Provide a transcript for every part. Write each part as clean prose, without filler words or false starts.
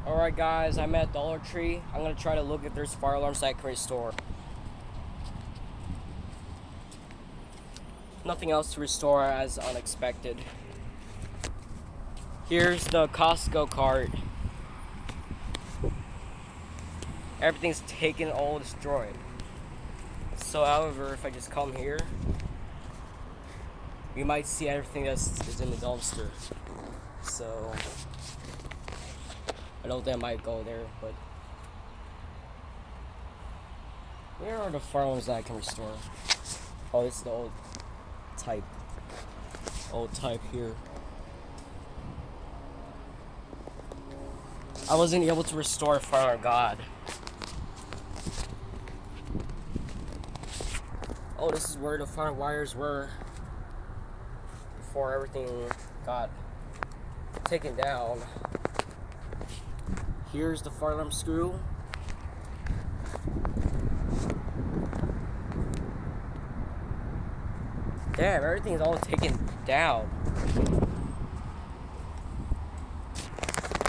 Alright guys, I'm at Dollar Tree. I'm gonna try to look if there's fire alarms that I can restore. Nothing else to restore as unexpected. Here's the Costco cart. Everything's taken, all destroyed. So however, if I just come here, you might see everything that's in the dumpster. So I don't think I might go there, but where are the fire alarms that I can restore? Oh, this is the old type. Old type here. I wasn't able to restore fire alarm. God. Oh, this is where the fire wires were before everything got taken down. Here's the fire alarm screw. Damn, everything is all taken down.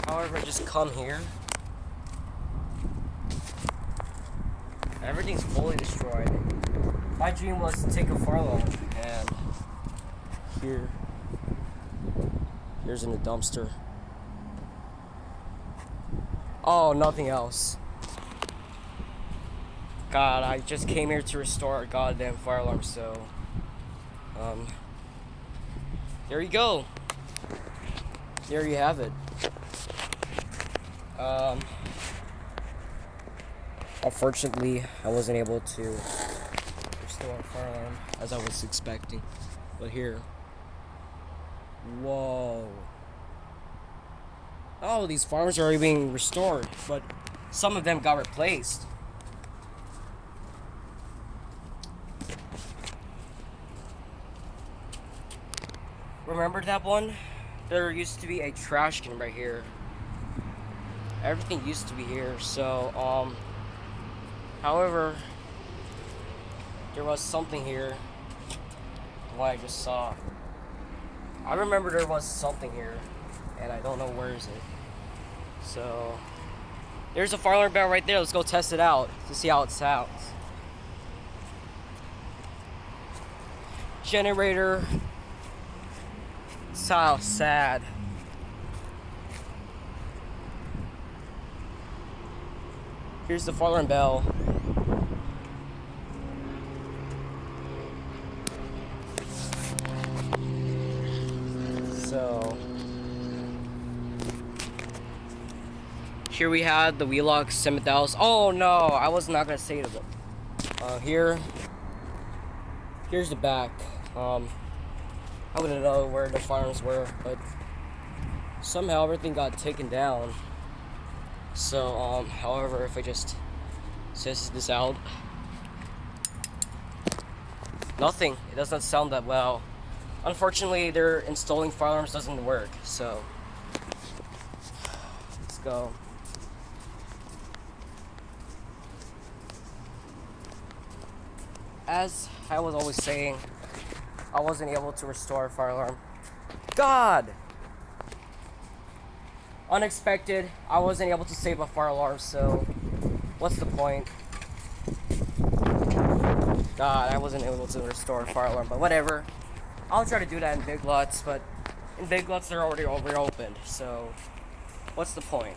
However, I just come here. Everything's fully destroyed. My dream was to take a fire alarm, and here's in the dumpster. Oh, nothing else. God, I just came here to restore a goddamn fire alarm, so there you go. There you have it. Unfortunately, I wasn't able to restore a fire alarm as I was expecting. But here. Whoa. Oh, these farms are already being restored, but some of them got replaced. Remember that one? There used to be a trash can right here. Everything used to be here, so however, there was something here. What I just saw. I remember there was something here, and I don't know where is it. So there's a fire alarm bell right there. Let's go test it out to see how it sounds. Generator. So sad. Here's the fire alarm bell. So here we had the Wheelock 7000. Oh no, I was not gonna say it. Here's the back. I wouldn't know where the fire alarms were, but somehow everything got taken down. So however, if I just test this out, nothing. It doesn't sound that well. Unfortunately, their installing fire alarms doesn't work. So let's go. As I was always saying, I wasn't able to restore a fire alarm. God! Unexpected. I wasn't able to save a fire alarm, so what's the point? God, I wasn't able to restore a fire alarm, but whatever. I'll try to do that in Big Lots, but in Big Lots they're already reopened, so what's the point?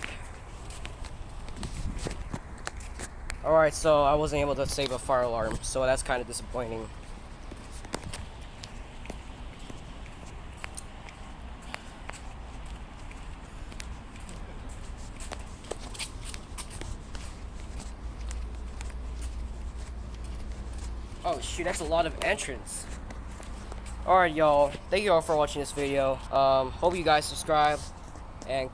Alright, so I wasn't able to save a fire alarm, so that's kind of disappointing. Oh shoot, that's a lot of entrance. Alright y'all, thank you all for watching this video. Hope you guys subscribe and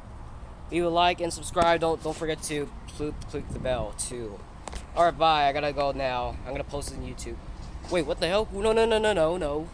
leave a like and subscribe. Don't forget to click the bell too. Alright, bye. I gotta go now. I'm gonna post it on YouTube. Wait, what the hell? No.